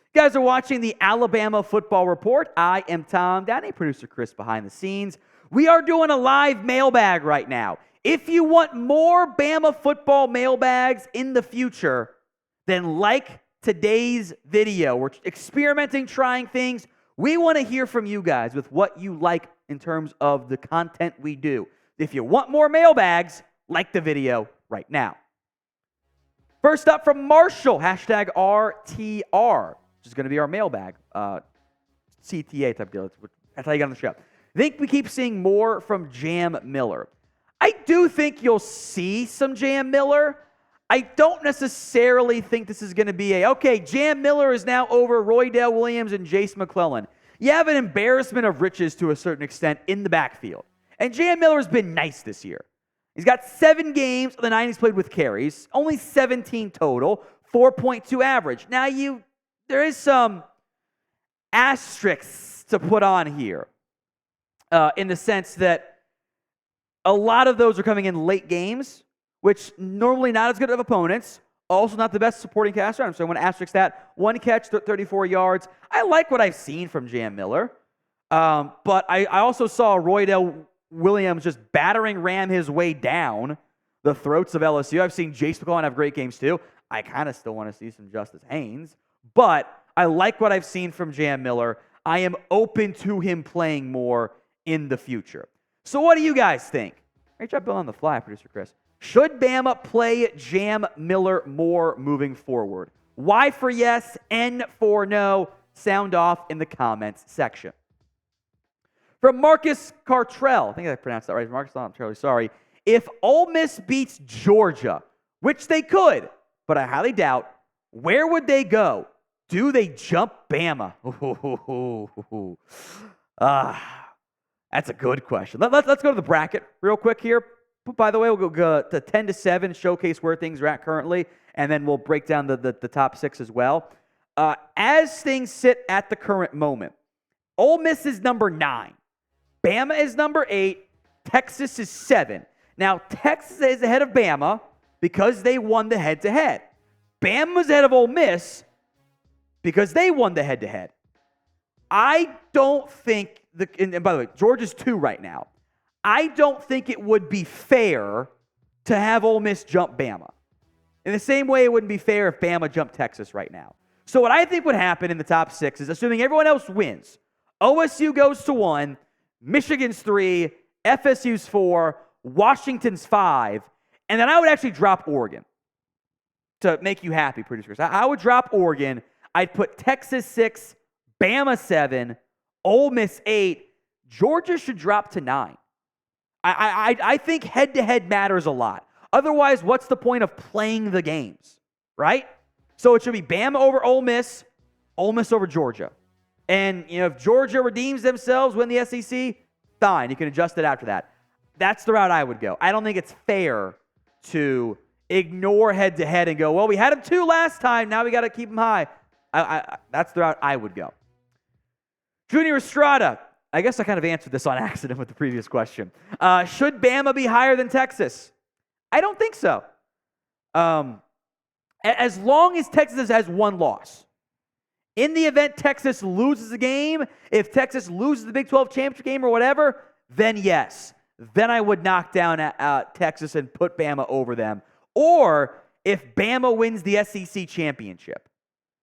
You guys are watching the Alabama Football Report. I am Tom Downey, producer Chris behind the scenes. We are doing a live mailbag right now. If you want more Bama football mailbags in the future, then like today's video. We're experimenting, trying things. We want to hear from you guys with what you like in terms of the content we do. If you want more mailbags, like the video right now. First up from Marshall, hashtag RTR. Which is going to be our mailbag, CTA type deal. That's how you get on the show. I think we keep seeing more from Jam Miller. I do think you'll see some Jam Miller. I don't necessarily think this is going to be okay, Jam Miller is now over Roydell Williams and Jace McClellan. You have an embarrassment of riches to a certain extent in the backfield. And Jam Miller has been nice this year. He's got 7 games of the 9 he's played with carries, only 17 total, 4.2 average. Now there is some asterisks to put on here in the sense that a lot of those are coming in late games, which normally not as good of opponents. Also not the best supporting cast around. So I want to asterisk that. 1 catch, 34 yards. I like what I've seen from Jam Miller. But I also saw Roydell Williams just battering ram his way down the throats of LSU. I've seen Jace McClellan have great games too. I kind of still want to see some Justice Haynes. But I like what I've seen from Jam Miller. I am open to him playing more in the future. So what do you guys think? Great job, Bill, on the fly, producer Chris. Should Bama play Jam Miller more moving forward? Y for yes, N for no. Sound off in the comments section. From Marcus Cartrell, I think I pronounced that right. Marcus, I'm terribly sorry. If Ole Miss beats Georgia, which they could, but I highly doubt, where would they go? Do they jump Bama? That's a good question. Let's go to the bracket real quick here. By the way, we'll go to 10 to 7, showcase where things are at currently, and then we'll break down the top 6 as well. As things sit at the current moment, Ole Miss is number 9. Bama is number 8. Texas is 7. Now, Texas is ahead of Bama because they won the head-to-head. Bama's ahead of Ole Miss because they won the head-to-head. I don't think, and by the way, Georgia's 2 right now. I don't think it would be fair to have Ole Miss jump Bama. In the same way it wouldn't be fair if Bama jumped Texas right now. So what I think would happen in the top 6 is, assuming everyone else wins, OSU goes to 1, Michigan's 3, FSU's 4, Washington's 5, and then I would actually drop Oregon to make you happy, producers. I would drop Oregon. I'd put Texas 6, Bama 7, Ole Miss 8. Georgia should drop to 9. I think head-to-head matters a lot. Otherwise, what's the point of playing the games, right? So it should be Bama over Ole Miss over Georgia. And, if Georgia redeems themselves, win the SEC, fine. You can adjust it after that. That's the route I would go. I don't think it's fair to ignore head-to-head and go, well, we had them 2 last time. Now we got to keep them high. That's the route I would go. Junior Estrada. I guess I kind of answered this on accident with the previous question. Should Bama be higher than Texas? I don't think so. As long as Texas has 1 loss. In the event Texas loses a game, if Texas loses the Big 12 championship game or whatever, then yes. Then I would knock down Texas and put Bama over them. Or if Bama wins the SEC championship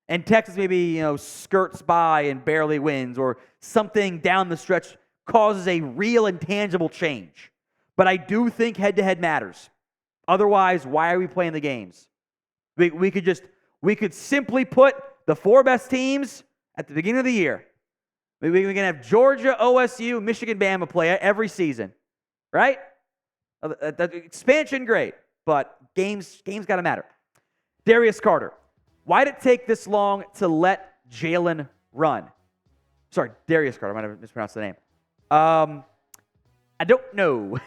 and Texas maybe, skirts by and barely wins, or something down the stretch causes a real and tangible change. But I do think head-to-head matters. Otherwise, why are we playing the games? We could simply put the 4 best teams at the beginning of the year. We can have Georgia, OSU, Michigan, Bama play every season, right? The expansion, great, but games got to matter. Darius Carter. Why did it take this long to let Jalen run? Sorry, Darius Carter. I might have mispronounced the name. I don't know.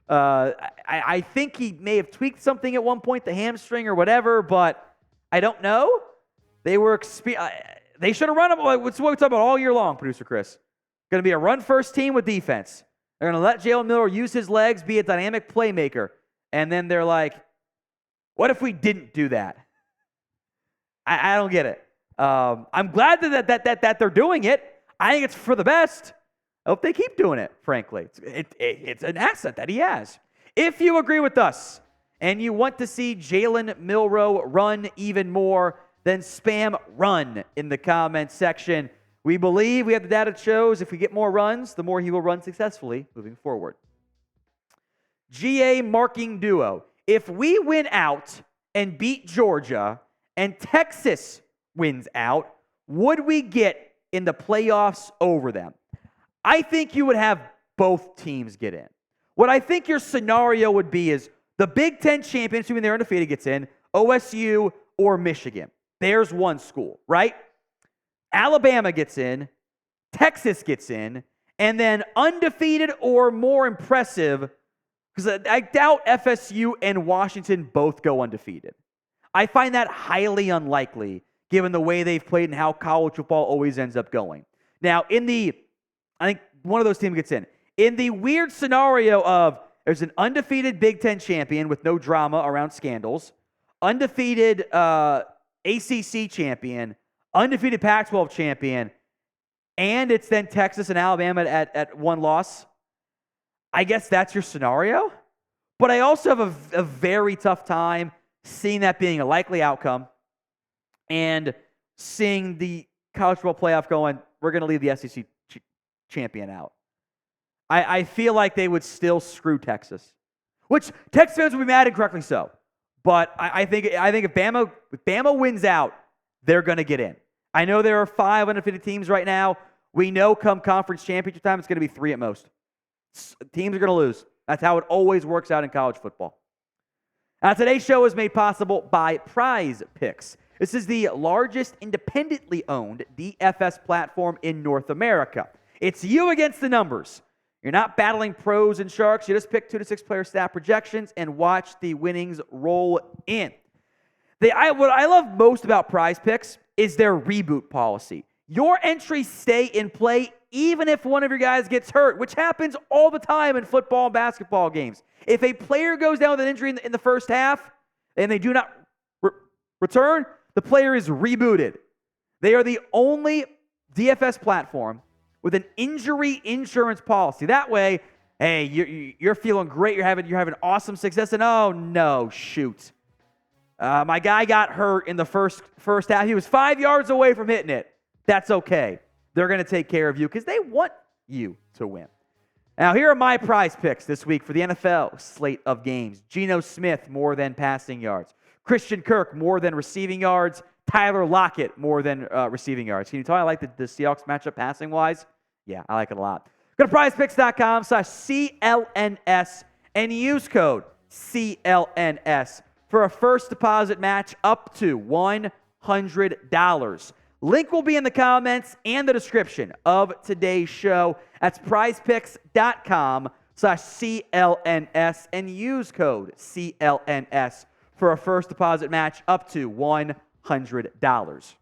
I think he may have tweaked something at one point, the hamstring or whatever, but I don't know. They should have run him. What's what we talk about all year long, producer Chris. Going to be a run-first team with defense. They're going to let Jalen Milroe use his legs, be a dynamic playmaker. and then they're like, what if we didn't do that? I don't get it. I'm glad that they're doing it. I think it's for the best. I hope they keep doing it, frankly. It's an asset that he has. If you agree with us and you want to see Jalen Milroe run even more, then spam run in the comments section. We believe we have the data that shows if we get more runs, the more he will run successfully moving forward. GA marking duo. If we win out and beat Georgia and Texas wins out, would we get in the playoffs over them? I think you would have both teams get in. What I think your scenario would be is the Big Ten champion, assuming they're undefeated, gets in, OSU or Michigan. There's one school, right? Alabama gets in, Texas gets in, and then undefeated or more impressive, because I doubt FSU and Washington both go undefeated. I find that highly unlikely, given the way they've played and how college football always ends up going. Now, I think one of those teams gets in. In the weird scenario of there's an undefeated Big Ten champion with no drama around scandals, undefeated ACC champion, undefeated Pac-12 champion, and it's then Texas and Alabama at one loss, I guess that's your scenario. But I also have a very tough time seeing that being a likely outcome and seeing the college football playoff going, we're going to leave the SEC champion out. I feel like they would still screw Texas, which Texas fans would be mad and correctly so. But I think if Bama wins out, they're going to get in. I know there are 5 undefeated teams right now. We know come conference championship time, it's going to be 3 at most. Teams are going to lose. That's how it always works out in college football. Now, today's show is made possible by Prize Picks. This is the largest independently owned DFS platform in North America. It's you against the numbers. You're not battling pros and sharks. You just pick 2 to 6 player stat projections and watch the winnings roll in. What I love most about Prize Picks is their reboot policy. Your entries stay in play even if one of your guys gets hurt, which happens all the time in football and basketball games. If a player goes down with an injury in the first half and they do not return, the player is rebooted. They are the only DFS platform with an injury insurance policy. That way, hey, you're feeling great. You're having awesome success, and oh no, shoot, my guy got hurt in the first half. He was 5 yards away from hitting it. That's okay. They're going to take care of you because they want you to win. Now, here are my Prize Picks this week for the NFL slate of games. Geno Smith, more than passing yards. Christian Kirk, more than receiving yards. Tyler Lockett, more than receiving yards. Can you tell I like the Seahawks matchup passing-wise? Yeah, I like it a lot. Go to prizepicks.com/CLNS and use code CLNS for a first deposit match up to $100. Link will be in the comments and the description of today's show. That's prizepicks.com/CLNS and use code CLNS for a first deposit match up to $100.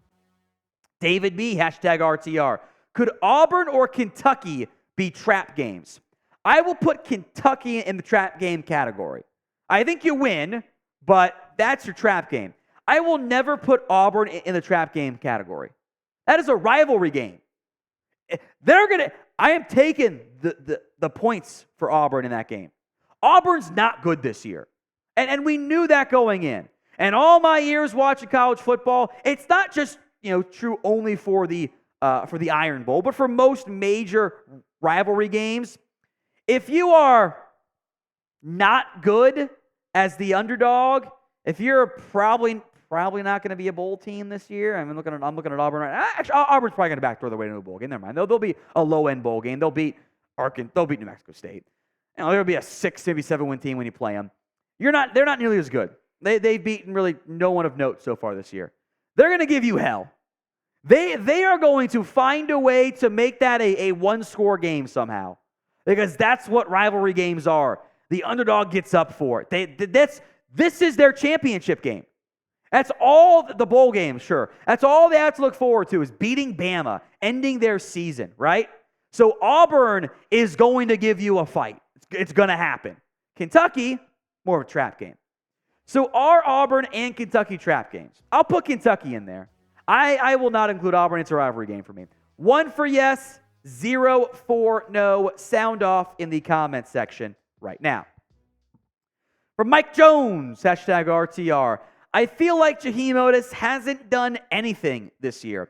David B, #RTR. Could Auburn or Kentucky be trap games? I will put Kentucky in the trap game category. I think you win, but that's your trap game. I will never put Auburn in the trap game category. That is a rivalry game. I am taking the points for Auburn in that game. Auburn's not good this year. And we knew that going in. And all my years watching college football, it's not just true only for the Iron Bowl, but for most major rivalry games. If you are not good as the underdog, if you're probably not going to be a bowl team this year, I'm looking at Auburn right now. Actually, Auburn's probably going to backdoor their way into a bowl game. Never mind. They'll be a low-end bowl game. They'll beat New Mexico State. There'll be a 6, maybe 7-win team when you play them. They're not nearly as good. They've beaten really no one of note so far this year. They're going to give you hell. They are going to find a way to make that a one-score game somehow, because that's what rivalry games are. The underdog gets up for it. This is their championship game. That's all the bowl game, sure. That's all they have to look forward to is beating Bama, ending their season, right? So Auburn is going to give you a fight. It's going to happen. Kentucky, more of a trap game. So are Auburn and Kentucky trap games? I'll put Kentucky in there. I will not include Auburn. It's a rivalry game for me. 1 for yes, 0 for no. Sound off in the comments section right now. From Mike Jones, hashtag RTR. I feel like Jaheim Otis hasn't done anything this year.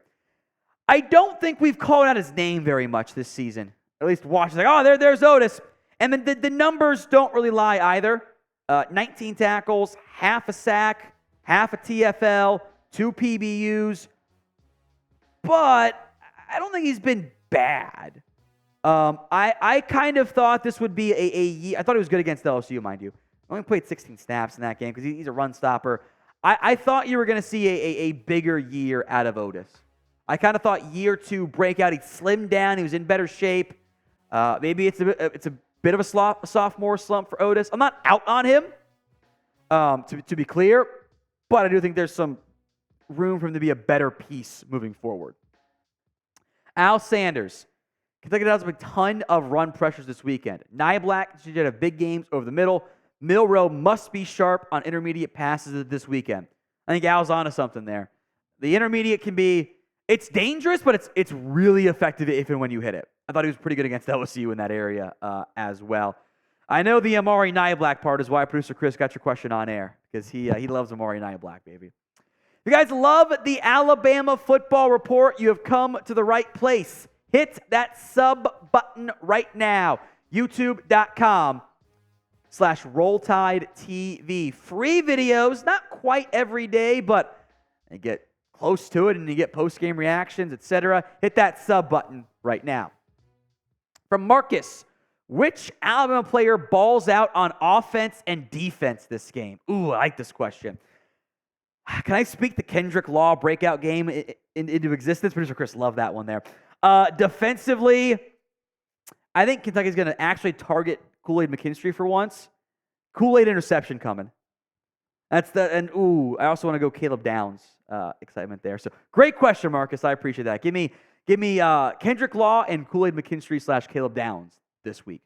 I don't think we've called out his name very much this season. At least watch, like, oh, there's Otis. And then the numbers don't really lie either. 19 tackles, half a sack, half a TFL, 2 PBUs. But I don't think he's been bad. I kind of thought this would be I thought he was good against LSU, mind you. Only played 16 snaps in that game because he's a run stopper. I thought you were going to see a bigger year out of Otis. I kind of thought year 2 breakout, he'd slimmed down, he was in better shape. Maybe it's a bit of a sophomore slump for Otis. I'm not out on him, to be clear, but I do think there's some room for him to be a better piece moving forward. Al Sanders. Kentucky does have a ton of run pressures this weekend. Niblack should have big games over the middle. Milroe must be sharp on intermediate passes this weekend. I think Al's onto something there. The intermediate can be, it's dangerous, but it's really effective if and when you hit it. I thought he was pretty good against LSU in that area as well. I know the Amari Niblack part is why producer Chris got your question on air, because he loves Amari Niblack, baby. If you guys love the Alabama football report, you have come to the right place. Hit that sub button right now. YouTube.com/RollTideTV. Free videos, not quite every day, but you get close to it and you get post-game reactions, etc. Hit that sub button right now. From Marcus, which Alabama player balls out on offense and defense this game? Ooh, I like this question. Can I speak the Kendrick Law breakout game into existence? Producer Chris, love that one there. Defensively, I think Kentucky's going to actually target Kool-Aid McKinstry for once. Kool-Aid interception coming. I also want to go Caleb Downs. Excitement there. So great question, Marcus. I appreciate that. Give me Kendrick Law and Kool-Aid McKinstry / Caleb Downs this week.